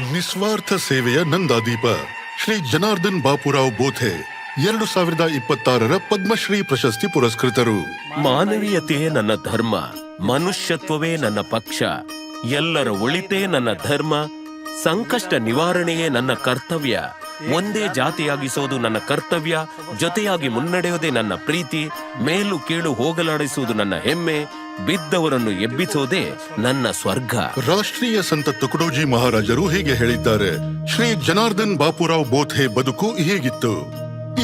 ನಿಸ್ವಾರ್ಥ ಸೇವೆಯ ನಂದಾದೀಪ ಶ್ರೀ ಜನಾರ್ದನ್ ಬಾಪುರಾವ್ ಬೋಥೆ 2026ರ ಪದ್ಮಶ್ರೀ ಪ್ರಶಸ್ತಿ ಪುರಸ್ಕೃತರು. ಮಾನವೀಯತೆಯೇ ನನ್ನ ಧರ್ಮ, ಮನುಷ್ಯತ್ವವೇ ನನ್ನ ಪಕ್ಷ, ಎಲ್ಲರ ಒಳಿತೇ ನನ್ನ ಧರ್ಮ, ಸಂಕಷ್ಟ ನಿವಾರಣೆಯೇ ನನ್ನ ಕರ್ತವ್ಯ, ಒಂದೇ ಜಾತಿಯಾಗಿಸೋದು ನನ್ನ ಕರ್ತವ್ಯ, ಜೊತೆಯಾಗಿ ಮುನ್ನಡೆಯೋದೇ ನನ್ನ ಪ್ರೀತಿ, ಮೇಲು ಕೀಳು ಹೋಗಲಾಡಿಸುವುದು ನನ್ನ ಹೆಮ್ಮೆ, ಬಿದ್ದವರನ್ನು ಎಬ್ಬಿಸೋದೇ ನನ್ನ ಸ್ವರ್ಗ. ರಾಷ್ಟ್ರೀಯ ಸಂತ ತುಕಡೋಜಿ ಮಹಾರಾಜರು ಹೀಗೆ ಹೇಳಿದ್ದಾರೆ. ಶ್ರೀ ಜನಾರ್ದನ್ ಬಾಪುರಾವ್ ಬೋಥೆ ಬದುಕು ಹೀಗಿತ್ತು.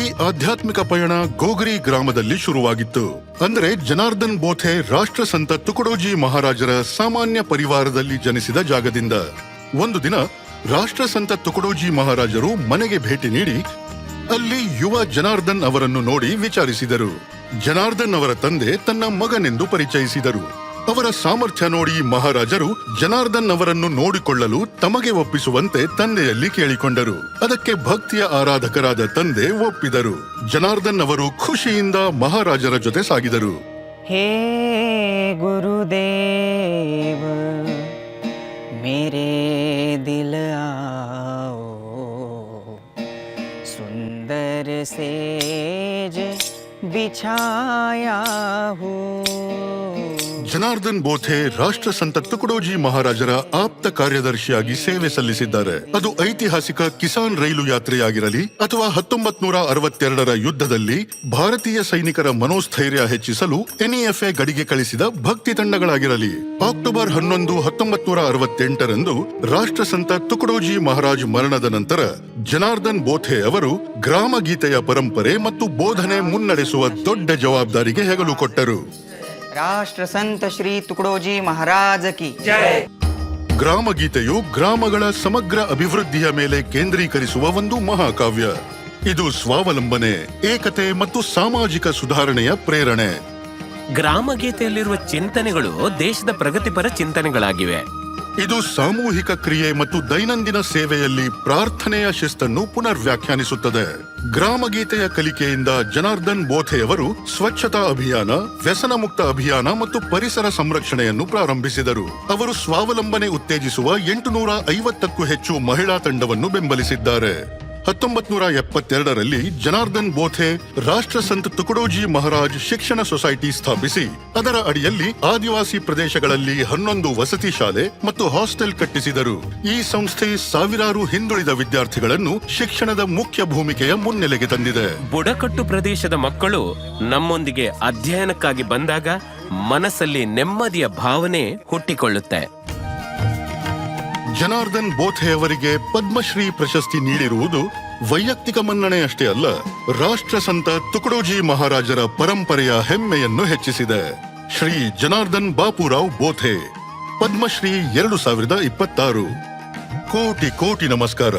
ಈ ಆಧ್ಯಾತ್ಮಿಕ ಪಯಣ ಗೋಗರಿ ಗ್ರಾಮದಲ್ಲಿ ಶುರುವಾಗಿತ್ತು. ಅಂದರೆ ಜನಾರ್ದನ್ ಬೋಥೆ ರಾಷ್ಟ್ರ ಸಂತ ತುಕಡೋಜಿ ಮಹಾರಾಜರ ಸಾಮಾನ್ಯ ಪರಿವಾರದಲ್ಲಿ ಜನಿಸಿದ ಜಾಗದಿಂದ. ಒಂದು ದಿನ ರಾಷ್ಟ್ರ ಸಂತ ತುಕಡೋಜಿ ಮಹಾರಾಜರು ಮನೆಗೆ ಭೇಟಿ ನೀಡಿ ಅಲ್ಲಿ ಯುವ ಜನಾರ್ದನ್ ಅವರನ್ನು ನೋಡಿ ವಿಚಾರಿಸಿದರು. ಜನಾರ್ದನ್ ಅವರ ತಂದೆ ತನ್ನ ಮಗನೆಂದು ಪರಿಚಯಿಸಿದರು. ಅವರ ಸಾಮರ್ಥ್ಯ ನೋಡಿ ಮಹಾರಾಜರು ಜನಾರ್ದನ್ ಅವರನ್ನು ನೋಡಿಕೊಳ್ಳಲು ತಮಗೆ ಒಪ್ಪಿಸುವಂತೆ ತಂದೆಯಲ್ಲಿ ಕೇಳಿಕೊಂಡರು. ಅದಕ್ಕೆ ಭಕ್ತಿಯ ಆರಾಧಕರಾದ ತಂದೆ ಒಪ್ಪಿದರು. ಜನಾರ್ದನ್ ಅವರು ಖುಷಿಯಿಂದ ಮಹಾರಾಜರ ಜೊತೆ ಸಾಗಿದರು. ಹೇ ಗುರುದೇವ ಮೇರೆ ದಿಲ आओ सुंदर सेज बिछाया हूँ. ಜನಾರ್ದನ್ ಬೋಥೆ ರಾಷ್ಟ್ರ ಸಂತ ತುಕಡೋಜಿ ಮಹಾರಾಜರ ಆಪ್ತ ಕಾರ್ಯದರ್ಶಿಯಾಗಿ ಸೇವೆ ಸಲ್ಲಿಸಿದ್ದಾರೆ. ಅದು ಐತಿಹಾಸಿಕ ಕಿಸಾನ್ ರೈಲು ಯಾತ್ರೆಯಾಗಿರಲಿ ಅಥವಾ 1962ರ ಯುದ್ಧದಲ್ಲಿ ಭಾರತೀಯ ಸೈನಿಕರ ಮನೋಸ್ಥೈರ್ಯ ಹೆಚ್ಚಿಸಲು ಎನ್ಇಎಫ್ಎ ಗಡಿಗೆ ಕಳಿಸಿದ ಭಕ್ತಿ ತಂಡಗಳಾಗಿರಲಿ. ಅಕ್ಟೋಬರ್ 11, 1968ರಂದು ರಾಷ್ಟ್ರ ಸಂತ ತುಕಡೋಜಿ ಮಹಾರಾಜ್ ಮರಣದ ನಂತರ ಜನಾರ್ದನ್ ಬೋಥೆ ಅವರು ಗ್ರಾಮ ಗೀತೆಯ ಪರಂಪರೆ ಮತ್ತು ಬೋಧನೆ ಮುನ್ನಡೆಸುವ ದೊಡ್ಡ ಜವಾಬ್ದಾರಿಗೆ ಹೆಗಲು ಕೊಟ್ಟರು. ರಾಷ್ಟ್ರ ಸಂತ ಶ್ರೀ ತುಕಡೋಜಿ ಮಹಾರಾಜ ಕಿ ಜೈ. ಗ್ರಾಮ ಗೀತೆಯು ಗ್ರಾಮಗಳ ಸಮಗ್ರ ಅಭಿವೃದ್ಧಿಯ ಮೇಲೆ ಕೇಂದ್ರೀಕರಿಸುವ ಒಂದು ಮಹಾಕಾವ್ಯ. ಇದು ಸ್ವಾವಲಂಬನೆ, ಏಕತೆ ಮತ್ತು ಸಾಮಾಜಿಕ ಸುಧಾರಣೆಯ ಪ್ರೇರಣೆ. ಗ್ರಾಮ ಗೀತೆಯಲ್ಲಿರುವ ಚಿಂತನೆಗಳು ದೇಶದ ಪ್ರಗತಿಪರ ಚಿಂತನೆಗಳಾಗಿವೆ. ಇದು ಸಾಮೂಹಿಕ ಕ್ರಿಯೆ ಮತ್ತು ದೈನಂದಿನ ಸೇವೆಯಲ್ಲಿ ಪ್ರಾರ್ಥನೆಯ ಶಿಸ್ತನ್ನು ಪುನರ್ ವ್ಯಾಖ್ಯಾನಿಸುತ್ತದೆ. ಗ್ರಾಮಗೀತೆಯ ಕಲಿಕೆಯಿಂದ ಜನಾರ್ದನ್ ಬೋಥೆಯವರು ಸ್ವಚ್ಛತಾ ಅಭಿಯಾನ, ವ್ಯಸನ ಮುಕ್ತ ಅಭಿಯಾನ ಮತ್ತು ಪರಿಸರ ಸಂರಕ್ಷಣೆಯನ್ನು ಪ್ರಾರಂಭಿಸಿದರು. ಅವರು ಸ್ವಾವಲಂಬನೆ ಉತ್ತೇಜಿಸುವ 850ಕ್ಕೂ ಹೆಚ್ಚು ಮಹಿಳಾ ತಂಡವನ್ನು ಬೆಂಬಲಿಸಿದ್ದಾರೆ. 1972ರಲ್ಲಿ ಜನಾರ್ದನ್ ಬೋಥೆ ರಾಷ್ಟ್ರ ಸಂತ ತುಕಡೋಜಿ ಮಹಾರಾಜ್ ಶಿಕ್ಷಣ ಸೊಸೈಟಿ ಸ್ಥಾಪಿಸಿ ಅದರ ಅಡಿಯಲ್ಲಿ ಆದಿವಾಸಿ ಪ್ರದೇಶಗಳಲ್ಲಿ 11 ವಸತಿ ಶಾಲೆ ಮತ್ತು ಹಾಸ್ಟೆಲ್ ಕಟ್ಟಿಸಿದರು. ಈ ಸಂಸ್ಥೆ ಸಾವಿರಾರು ಹಿಂದುಳಿದ ವಿದ್ಯಾರ್ಥಿಗಳನ್ನು ಶಿಕ್ಷಣದ ಮುಖ್ಯ ಭೂಮಿಕೆಯ ಮುನ್ನೆಲೆಗೆ ತಂದಿದೆ. ಬುಡಕಟ್ಟು ಪ್ರದೇಶದ ಮಕ್ಕಳು ನಮ್ಮೊಂದಿಗೆ ಅಧ್ಯಯನಕ್ಕಾಗಿ ಬಂದಾಗ ಮನಸ್ಸಲ್ಲಿ ನೆಮ್ಮದಿಯ ಭಾವನೆ ಹುಟ್ಟಿಕೊಳ್ಳುತ್ತೆ. ಜನಾರ್ದನ್ ಬೋಥೆ ಅವರಿಗೆ ಪದ್ಮಶ್ರೀ ಪ್ರಶಸ್ತಿ ನೀಡಿರುವುದು ವೈಯಕ್ತಿಕ ಮನ್ನಣೆಯಷ್ಟೇ ಅಲ್ಲ, ರಾಷ್ಟ್ರ ಸಂತ ತುಕಡೋಜಿ ಮಹಾರಾಜರ ಪರಂಪರೆಯ ಹೆಮ್ಮೆಯನ್ನು ಹೆಚ್ಚಿಸಿದೆ. ಶ್ರೀ ಜನಾರ್ದನ್ ಬಾಪುರಾವ್ ಬೋಥೆ ಪದ್ಮಶ್ರೀ 2026. ಕೋಟಿ ಕೋಟಿ ನಮಸ್ಕಾರ.